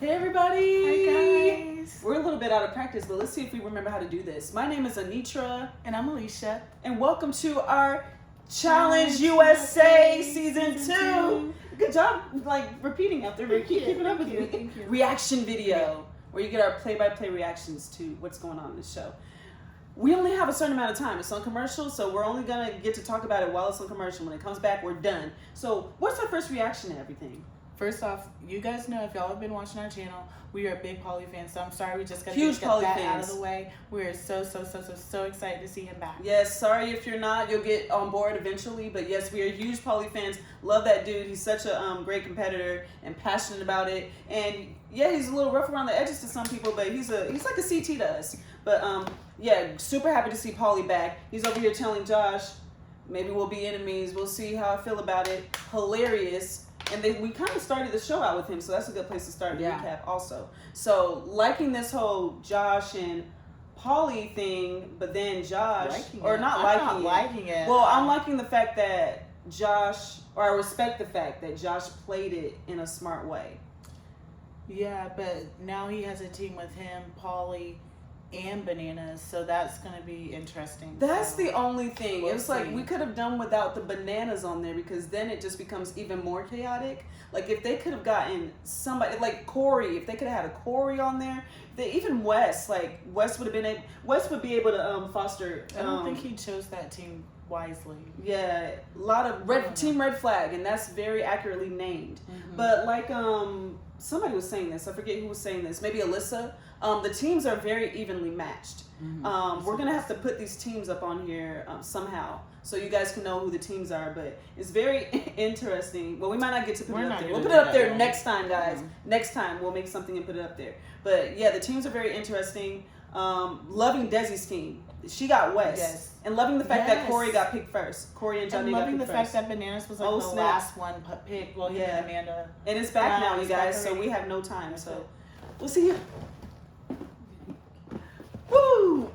Hey everybody! Hi guys! We're a little bit out of practice, but let's see if we remember how to do this. My name is Anitra. And I'm Alicia. And welcome to our Challenge USA Season 2. Good job repeating after me. Keep keeping up with me. Thank you. Reaction video, where you get our play-by-play reactions to what's going on in the show. We only have a certain amount of time. It's on commercial, so we're only going to get to talk about it while it's on commercial. When it comes back, we're done. So what's our first reaction to everything? First off, you guys know if y'all have been watching our channel, we are big Pauly fans. So I'm sorry we just got to get that out of the way. We're so excited to see him back. Yes, sorry if you're not. You'll get on board eventually. But yes, we are huge Pauly fans. Love that dude. He's such a great competitor and passionate about it. And yeah, he's a little rough around the edges to some people, but he's like a CT to us. But yeah, super happy to see Pauly back. He's over here telling Josh, maybe we'll be enemies. We'll see how I feel about it. Hilarious. And we kind of started the show out with him, so that's a good place to start the recap also. So, liking this whole Josh and Pauly thing, but then Josh... I'm not liking it. Well, I'm liking the fact that I respect the fact that Josh played it in a smart way. Yeah, but now he has a team with him, Pauly, and Bananas, so that's going to be interesting. That's the only thing. It's like we could have done without the Bananas on there, because then it just becomes even more chaotic. Like if they could have gotten somebody like Corey, if they could have had a Corey on there, even Wes, like Wes would be able to foster. I don't think he chose that team wisely. Yeah, a lot of Team Red Flag, and that's very accurately named. Mm-hmm. But like somebody was saying this, I forget who was saying this, maybe Alyssa. The teams are very evenly matched. Mm-hmm. We're gonna have to put these teams up on here somehow, so you guys can know who the teams are. But it's very interesting. Well, we might not get to put it up there. We'll put it up there next time, guys. Mm-hmm. Next time we'll make something and put it up there. But yeah, the teams are very interesting. Loving Desi's team. She got Wes. Yes. And loving the fact that Corey got picked first. Corey and Johnny got picked first. And loving the fact that Bananas was like the last one picked. Well, yeah. Amanda. And it's back now, you guys, so we have no time. So we'll see you. Woo!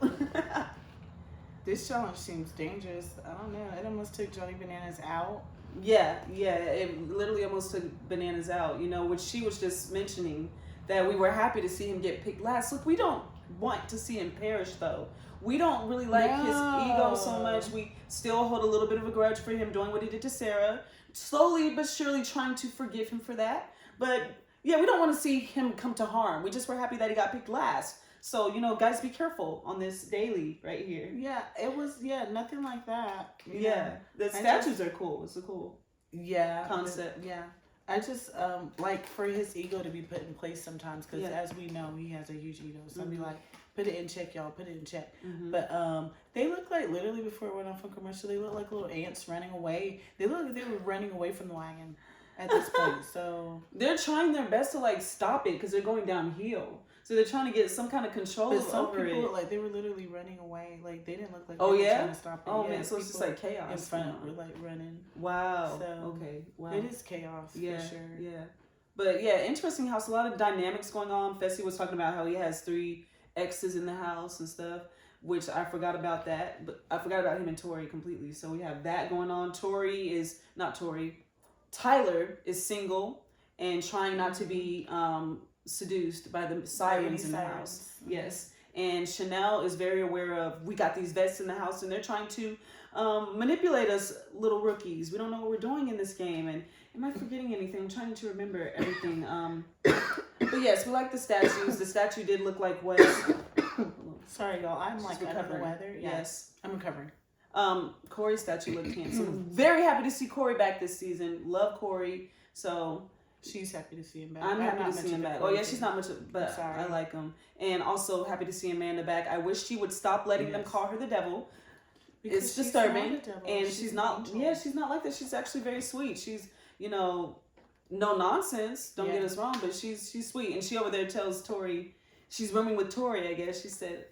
This challenge seems dangerous. I don't know. It almost took Johnny Bananas out. Yeah. It literally almost took Bananas out, which she was just mentioning, that we were happy to see him get picked last. Look, we don't want to see him perish, though. We don't really like his ego so much. We still hold a little bit of a grudge for him doing what he did to Sarah. Slowly but surely trying to forgive him for that. But yeah, we don't want to see him come to harm. We just were happy that he got picked last. So, guys, be careful on this daily right here. Yeah, it was, nothing like that. The statues are cool. It's a cool concept. I just like for his ego to be put in place sometimes, because as we know, he has a huge ego. So I'd be like, put it in check, y'all. Put it in check. Mm-hmm. But they look like, literally before it went off on commercial, they look like little ants running away. They look like they were running away from the wagon at this point. So they're trying their best to stop it, because they're going downhill. So they're trying to get some kind of control over it. But some people look like they were literally running away. Like they didn't look like they were trying to stop it. Oh man, so it's just like chaos. In front were like running. Wow. So okay. Wow. It is chaos for sure. Yeah. But yeah, interesting house. A lot of dynamics going on. Fessy was talking about how he has 3 exes in the house and stuff, which I forgot about that. But I forgot about him and Tori completely. So we have that going on. Tyler is single and trying not to be seduced by the sirens in the house. Yes. And Chanel is very aware of, we got these vets in the house and they're trying to manipulate us little rookies. We don't know what we're doing in this game. And am I forgetting anything? I'm trying to remember everything. But yes, we like the statues. The statue did look like Wes. Sorry, y'all. I'm like under the weather. Yes. I'm recovering. Corey's statue looked handsome. Very happy to see Corey back this season. Love Corey. So she's happy to see him back. I'm happy to see him back. Oh yeah, she's not much, but I like him. And also happy to see Amanda back. I wish she would stop letting them call her the devil. Because it's disturbing. And she's not she's not like that. She's actually very sweet. She's, no nonsense. Don't get us wrong, but she's sweet. And she over there tells Tori, she's rooming with Tori, I guess. She said,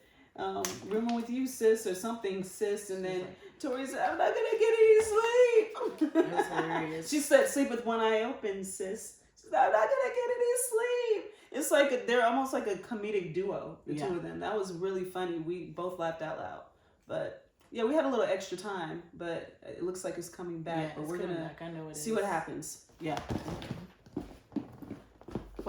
rooming with you, sis, or something, sis. And then Tori said, I'm not gonna get any sleep. That's hilarious. She said, sleep with one eye open, sis. She said, I'm not gonna get any sleep. It's like they're almost like a comedic duo, the two of them. That was really funny. We both laughed out loud. But yeah, we had a little extra time, but it looks like it's coming back. But we're gonna see what happens. Yeah.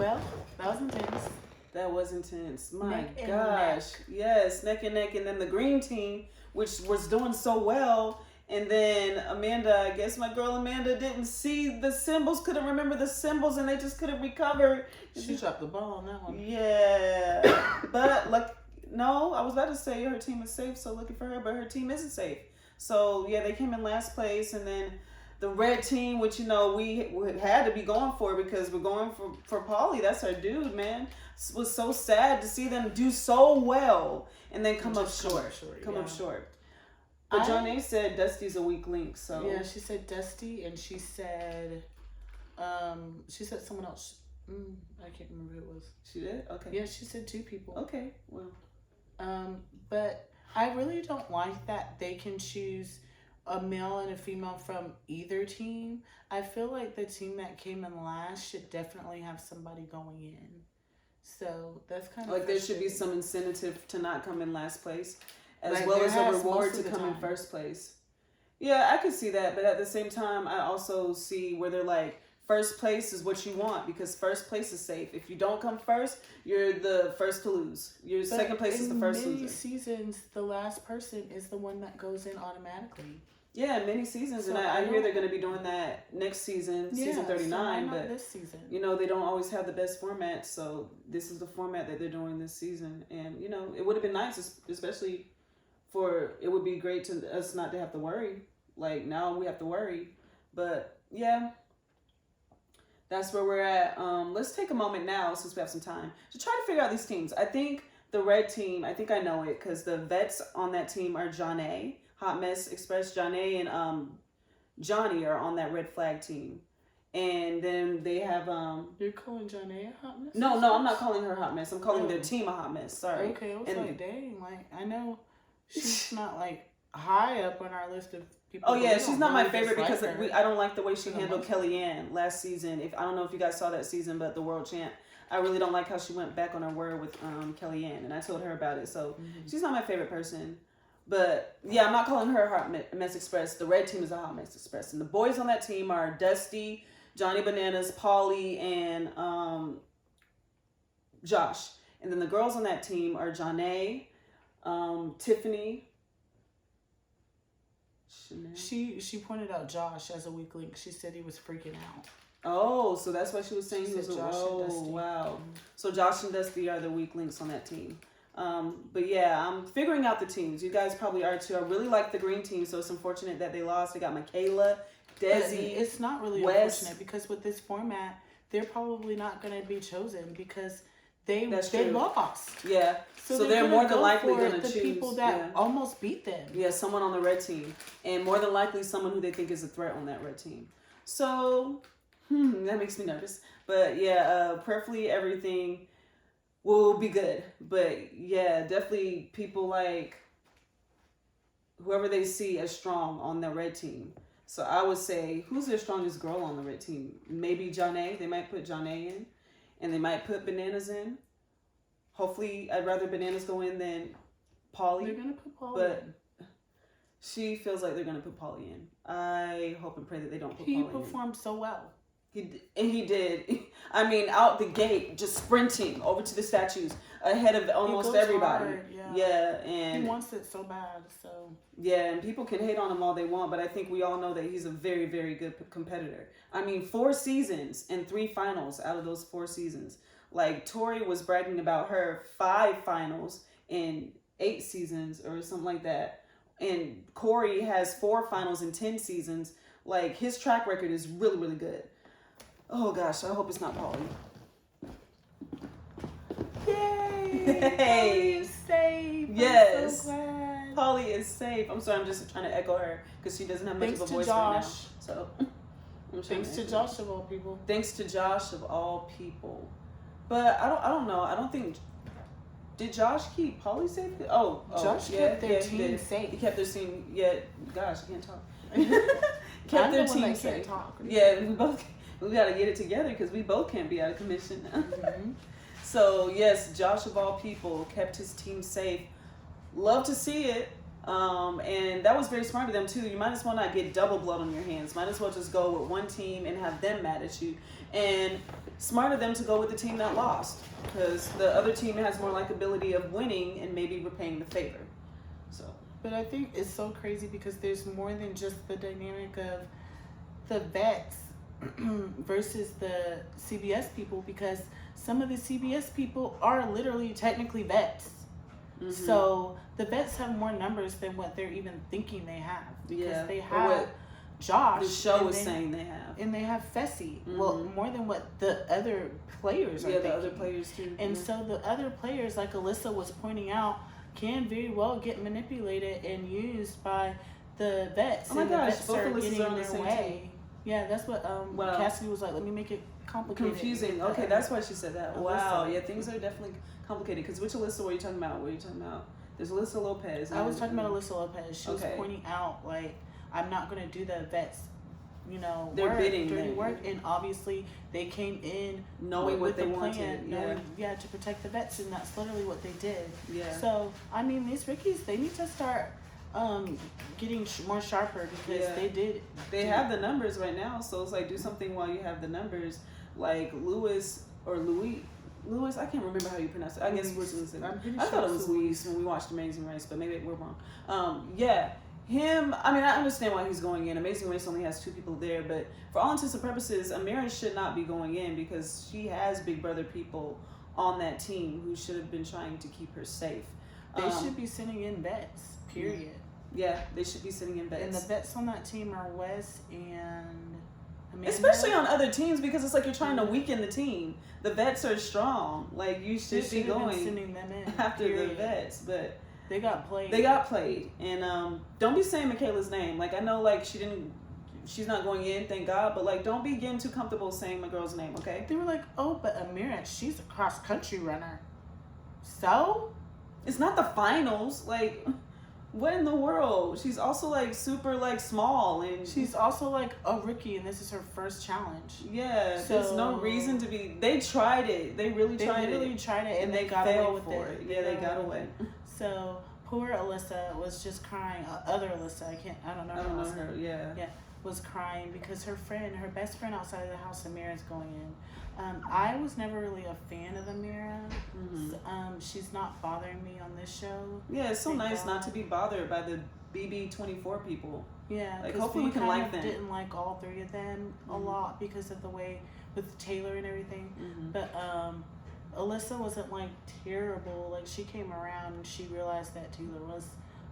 Well, that was intense. That was intense. My Neck and gosh. Yes, neck and neck. And then the green team, which was doing so well. And then Amanda, I guess my girl Amanda didn't see the symbols, couldn't remember the symbols, and they just couldn't recover. She dropped the ball on that one. Yeah. But, no, I was about to say her team is safe, so lucky for her, but her team isn't safe. So, yeah, they came in last place. And then the red team, which, we had to be going for because we're going for Paulie. That's our dude, man. It was so sad to see them do so well and then come up short. Come up short. But Johnny said Dusty's a weak link, so. Yeah, she said Dusty, and she said someone else. I can't remember who it was. She did? Okay. Yeah, she said 2 people. Okay, well. But I really don't like that they can choose a male and a female from either team. I feel like the team that came in last should definitely have somebody going in. So that's kind of like there should be some incentive to not come in last place, as like well as a reward to come in first place. Yeah, I could see that, but at the same time, I also see where they're like, first place is what you want because first place is safe. If you don't come first, you're the first to lose. Your second place is the first loser. In many seasons, the last person is the one that goes in automatically. Yeah, many seasons, so and I hear they're going to be doing that next season, season 39. So but this season, they don't always have the best format, so this is the format that they're doing this season. And it would have been nice, especially it would be great to us not to have to worry. Like now we have to worry, but yeah, that's where we're at. Let's take a moment now since we have some time to try to figure out these teams. I think the red team, I think I know it because the vets on that team are Johnny. Hot Mess Express, Johnny and Johnny are on that red flag team. And then they have You're calling Johnny a hot mess? No, I'm not calling her hot mess. I'm calling their team a hot mess. Sorry. Okay, I was like, dang, I know she's not high up on our list of people. Oh yeah, she's not my favorite because I don't like the way she handled Kellyanne last season. I don't know if you guys saw that season, but the world champ. I really don't like how she went back on her word with Kellyanne, and I told her about it. So she's not my favorite person. But, yeah, I'm not calling her Hot Mess Express. The red team is a Hot Mess Express. And the boys on that team are Dusty, Johnny Bananas, Paulie, and Josh. And then the girls on that team are Janae, Tiffany. She pointed out Josh as a weak link. She said he was freaking out. Oh, so that's why she was saying he was Josh and Dusty. Wow. So Josh and Dusty are the weak links on that team. But yeah, I'm figuring out the teams. You guys probably are too. I really like the green team, so it's unfortunate that they lost. They got Michaela, Desi. It's not really unfortunate because with this format, they're probably not going to be chosen because they lost. Yeah. So they're more than likely going to choose the people that almost beat them. Yeah, someone on the red team, and more than likely someone who they think is a threat on that red team. So, that makes me nervous. But yeah, prayerfully everything will be good. But yeah, definitely people like whoever they see as strong on the red team. So I would say, who's their strongest girl on the red team? Maybe Janae. They might put Janae in. And they might put Bananas in. Hopefully, I'd rather Bananas go in than Paulie. They're going to put Paulie in. But she feels like they're going to put Paulie in. I hope and pray that they don't put Paulie in. He performed so well. He did. I mean, out the gate, just sprinting over to the statues ahead of almost everybody. Hard, and he wants it so bad. So yeah, and people can hate on him all they want, but I think we all know that he's a very, very good competitor. I mean, 4 seasons and 3 finals out of those 4 seasons. Like Tori was bragging about her 5 finals in 8 seasons or something like that, and Corey has 4 finals in 10 seasons. Like his track record is really, really good. Oh gosh, I hope it's not Paulie. Yay! Paulie is safe. Yes. I'm so glad. Paulie is safe. I'm sorry, I'm just trying to echo her because she doesn't have much of a voice right now. So, thanks to Josh of all people. Thanks to Josh of all people. But I don't know. I don't think. Did Josh keep Paulie safe? Oh, Josh kept their team safe. He kept their team. Yeah, gosh, I can't talk. Kept their team safe. Yeah, we gotta get it together because we both can't be out of commission now. Mm-hmm. So yes, Josh of all people kept his team safe. Love to see it. And that was very smart of them too. You might as well not get double blood on your hands. Might as well just go with one team and have them mad at you. And smart of them to go with the team that lost, because the other team has more likability of winning and maybe repaying the favor. So, but I think it's so crazy because there's more than just the dynamic of the vets versus the CBS people, because some of the CBS people are literally technically vets. Mm-hmm. So the vets have more numbers than what they're even thinking they have, because they have Josh. The show is saying they have. And they have Fessy. Mm-hmm. Well, more than what the other players are thinking. The other players too. And so the other players, like Alyssa was pointing out, can very well get manipulated and used by the vets. Oh my gosh, both Alyssas are on the same team. Yeah, that's what Cassidy was like, let me make it complicated. Confusing. Okay, that's why she said that. Alyssa. Wow. Yeah, things are definitely complicated. Because which Alyssa were you talking about? What are you talking about? There's Alyssa Lopez. I was talking about Alyssa Lopez. She was pointing out, like, I'm not going to do the vets, they're bidding dirty work. And obviously they came in knowing what they wanted. To protect the vets. And that's literally what they did. Yeah. So, I mean, these rookies, they need to start getting more sharper, because they have the numbers right now. So it's like, do something while you have the numbers. Like Louis, I can't remember how you pronounce it. I guess I thought it was Luis when we watched Amazing Race, but maybe we're wrong. Him, I mean, I understand why he's going in. Amazing Race only has 2 people there, but for all intents and purposes, Amira should not be going in, because she has Big Brother people on that team who should have been trying to keep her safe. They should be sending in vets, period. Yeah, they should be sending in vets. And the vets on that team are Wes and Amanda. Especially on other teams, because it's like you're trying to weaken the team. The vets are strong. Like, you should be going sending them in after the vets, but they got played. And don't be saying Michaela's name. Like, I know, like, she's not going in, thank God, but like, don't be getting too comfortable saying my girl's name, okay? They were like, oh, but Amira, she's a cross country runner. So? It's not the finals. Like, what in the world? She's also like super like small, and she's also like a rookie, and this is her first challenge. Yeah, so there's no reason to be. They tried it. They really tried it, and they got away with it. Yeah, they got away. So poor Alyssa was just crying. Other Alyssa, I don't know her. Yeah, was crying because her best friend outside of the house, Amira, is going in. I was never really a fan of Amira. Mm-hmm. She's not bothering me on this show. Yeah, it's so nice not to be bothered by the BB24 people. Yeah, like hopefully we can like them. Didn't like all 3 of them a lot because of the way with Taylor and everything. Mm-hmm. But Alyssa wasn't like terrible. Like, she came around and she realized that Taylor was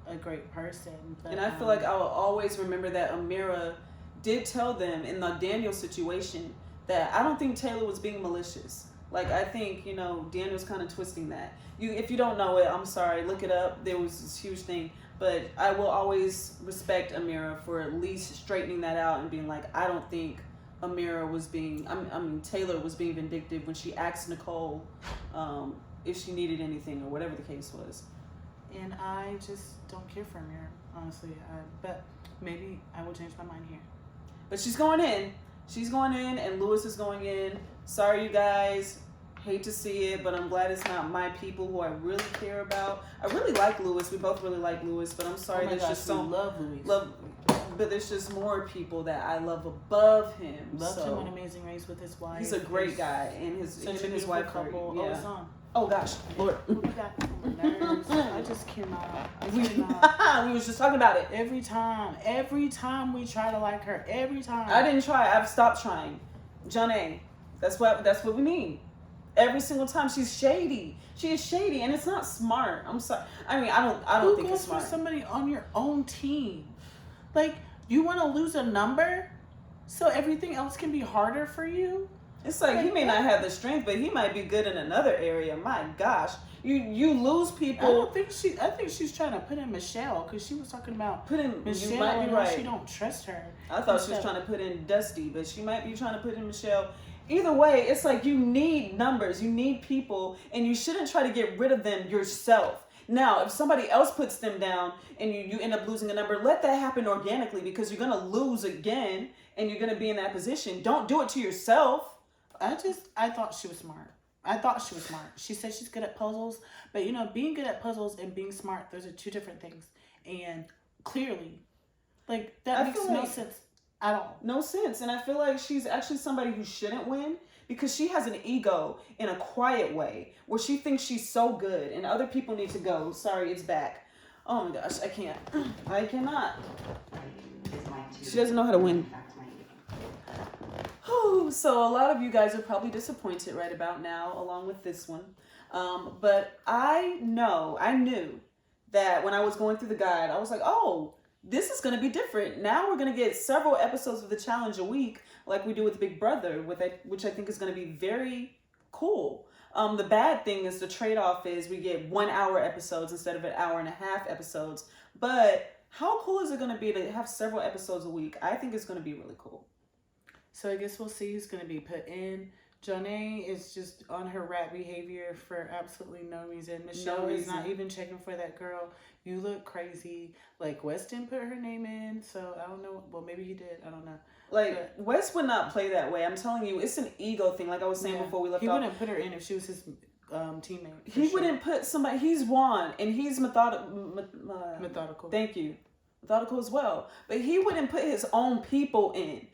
a great person. But, and I feel like I will always remember that Amira did tell them in the Daniel situation that I don't think Taylor was being malicious. Like, I think, Daniel's kind of twisting that. If you don't know it, I'm sorry, look it up. There was this huge thing. But I will always respect Amira for at least straightening that out and being like, I don't think Amira was Taylor was being vindictive when she asked Nicole if she needed anything or whatever the case was. And I just don't care for Amira, honestly. But maybe I will change my mind here. But she's going in. She's going in, and Louis is going in. Sorry, you guys. Hate to see it, but I'm glad it's not my people who I really care about. I really like Louis. We both really like Louis, but I'm sorry. There's just so love Louis. But there's just more people that I love above him. Loved him on Amazing Race with his wife. He's a great guy, and his wife couple. Yeah. Oh, it's on. Oh gosh, Lord. We got nerves. I just cannot. We was just talking about it. Every time we try to like her. Every time. I didn't try. I've stopped trying. Janae. That's what we mean. Every single time she's shady. She is shady, and it's not smart. I'm sorry. I mean, I don't think it's smart. Who goes for somebody on your own team? Like, you want to lose a number so everything else can be harder for you? It's like he may not have the strength, but he might be good in another area. My gosh, you lose people. I think she's trying to put in Michelle, because she was talking about Michelle. You might be right. She don't trust her. I thought she was trying to put in Dusty, but she might be trying to put in Michelle. Either way, it's like you need numbers, you need people, and you shouldn't try to get rid of them yourself. Now, if somebody else puts them down and you end up losing a number, let that happen organically, because you're going to lose again and you're going to be in that position. Don't do it to yourself. I thought she was smart. She said she's good at puzzles, but being good at puzzles and being smart, those are 2 different things. and clearly, like, that makes no sense at all. No sense. And I feel like she's actually somebody who shouldn't win because she has an ego in a quiet way where she thinks she's so good and other people need to go. Sorry, it's back. Oh my gosh, I can't. I cannot. She doesn't know how to win. So a lot of you guys are probably disappointed right about now, along with this one. But I knew that when I was going through the guide, I was like, oh, this is going to be different. Now we're going to get several episodes of the challenge a week, like we do with Big Brother, which I think is going to be very cool. The bad thing is the trade-off is we get 1 hour episodes instead of an hour and a half episodes. But how cool is it going to be to have several episodes a week? I think it's going to be really cool. So I guess we'll see who's going to be put in. Janae is just on her rat behavior for absolutely no reason. Michelle is not even checking for that girl. You look crazy. Like, Wes didn't put her name in, so I don't know. Well, maybe he did. I don't know. Like, Wes would not play that way. I'm telling you, it's an ego thing. Like I was saying before we left off. He wouldn't put her in if she was his teammate. He wouldn't put somebody. He's Juan, and he's methodical. Thank you. Methodical as well. But he wouldn't put his own people in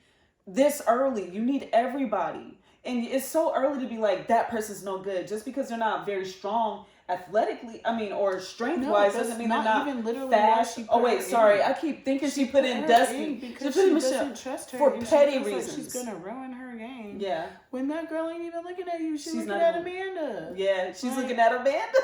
this early. You need everybody. And it's so early to be like, that person's no good. Just because they're not very strong athletically, or strength-wise, doesn't mean they're not even literally fast. Oh, wait, sorry. I keep thinking she put in Dusty. Because she doesn't trust her. For petty reasons. Like she's going to ruin her game. Yeah. When that girl ain't even looking at you. She's looking at Amanda. Yeah, she's looking at Amanda.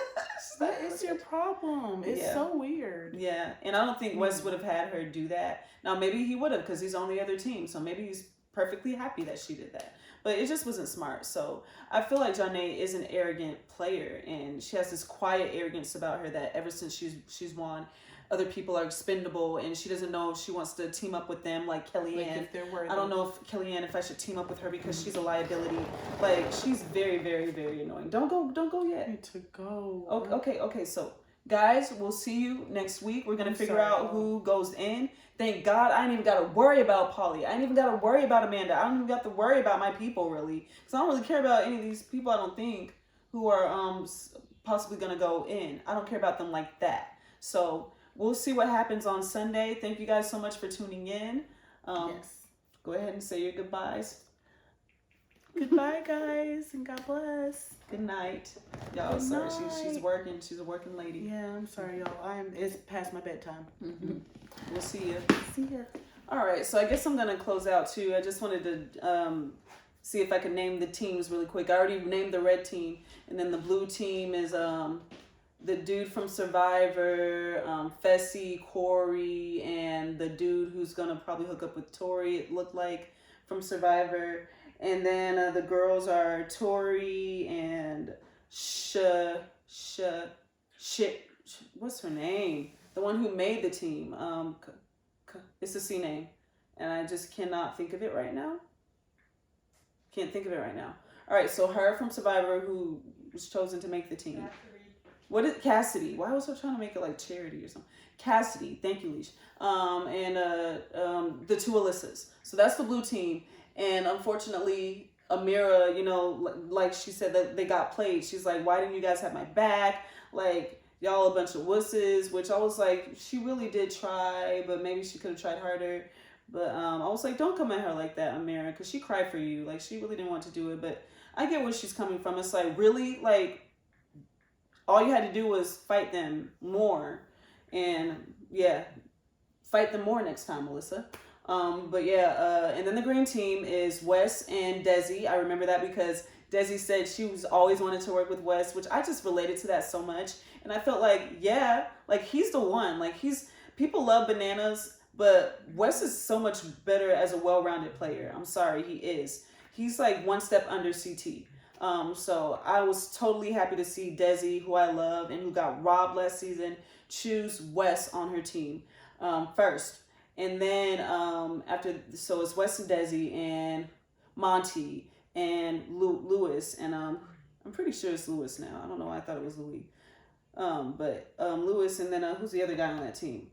That is your problem. It's so weird. Yeah, and I don't think Wes would have had her do that. Now, maybe he would have because he's on the other team. So maybe he's perfectly happy that she did that. But it just wasn't smart. So I feel like Janae is an arrogant player, and she has this quiet arrogance about her that ever since she's won, other people are expendable, and she doesn't know if she wants to team up with them like Kellyanne. I don't know if Kellyanne, if I should team up with her because she's a liability. Like, she's very, very, very annoying. Don't go yet. I need to go. Okay. So guys, we'll see you next week. We're gonna figure out who goes in. Thank God I ain't even got to worry about Polly. I ain't even got to worry about Amanda. I don't even got to worry about my people, really. Because I don't really care about any of these people, I don't think, who are possibly going to go in. I don't care about them like that. So we'll see what happens on Sunday. Thank you guys so much for tuning in. Yes. Go ahead and say your goodbyes. Goodbye, guys, and God bless. Good night. Y'all, sorry, she's working. She's a working lady. Yeah, I'm sorry, y'all. It's past my bedtime. Mm-hmm. We'll see you. See ya. All right, so I guess I'm gonna close out too. I just wanted to see if I could name the teams really quick. I already named the red team, and then the blue team is the dude from Survivor, Fessy, Corey, and the dude who's gonna probably hook up with Tori. It looked like from Survivor. And then the girls are Tori and what's her name? The one who made the team. It's a C name. And I just cannot think of it right now. Can't think of it right now. All right, so her from Survivor who was chosen to make the team. What is Cassidy? Why was I trying to make it like Charity or something? Cassidy, thank you, Leash. And the two Alyssas. So that's the blue team. And unfortunately, Amira, like she said that they got played. She's like, why didn't you guys have my back? Like, y'all a bunch of wusses, which I was like, she really did try, but maybe she could have tried harder. But I was like, don't come at her like that, Amira, because she cried for you. Like, she really didn't want to do it. But I get where she's coming from. It's like, really? Like, all you had to do was fight them more. And, yeah, fight them more next time, Melissa. And then the green team is Wes and Desi. I remember that because Desi said she was always wanted to work with Wes, which I just related to that so much. And I felt like, yeah, like he's the one. Like people love Bananas, but Wes is so much better as a well-rounded player. I'm sorry, he is. He's like one step under CT. So I was totally happy to see Desi, who I love and who got robbed last season, choose Wes on her team first. And then so it's Wes and Desi and Monty and Lewis. And I'm pretty sure it's Lewis now. I don't know why I thought it was Louis. But Lewis, and then who's the other guy on that team?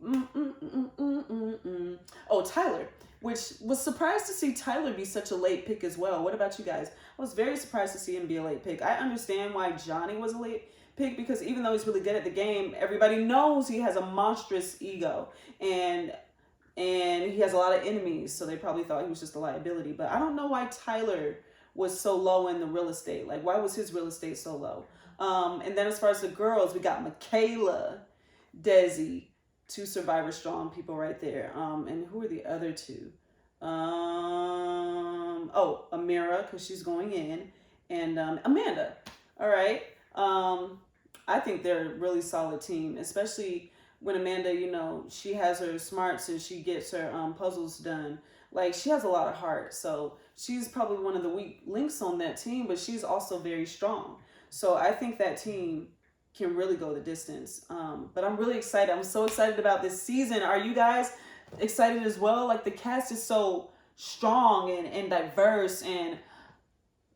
Oh, Tyler. Which was surprised to see Tyler be such a late pick as well. What about you guys? I was very surprised to see him be a late pick. I understand why Johnny was a late pick, because even though he's really good at the game, everybody knows he has a monstrous ego, and he has a lot of enemies, so they probably thought he was just a liability. But I don't know why Tyler was so low in the real estate. Like, why was his real estate so low? And then as far as the girls, we got Michaela, Desi, two Survivor Strong people right there. And who are the other two? Amira, because she's going in, and Amanda. All right. I think they're a really solid team, especially when Amanda, she has her smarts and she gets her puzzles done. Like, she has a lot of heart. So she's probably one of the weak links on that team, but she's also very strong. So I think that team can really go the distance. But I'm really excited. I'm so excited about this season. Are you guys excited as well? Like, the cast is so strong and diverse, and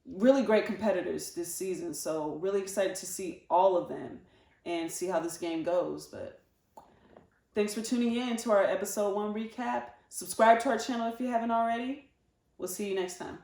really great competitors this season. So really excited to see all of them and see how this game goes. But thanks for tuning in to our episode 1 recap. Subscribe to our channel if you haven't already. We'll see you next time.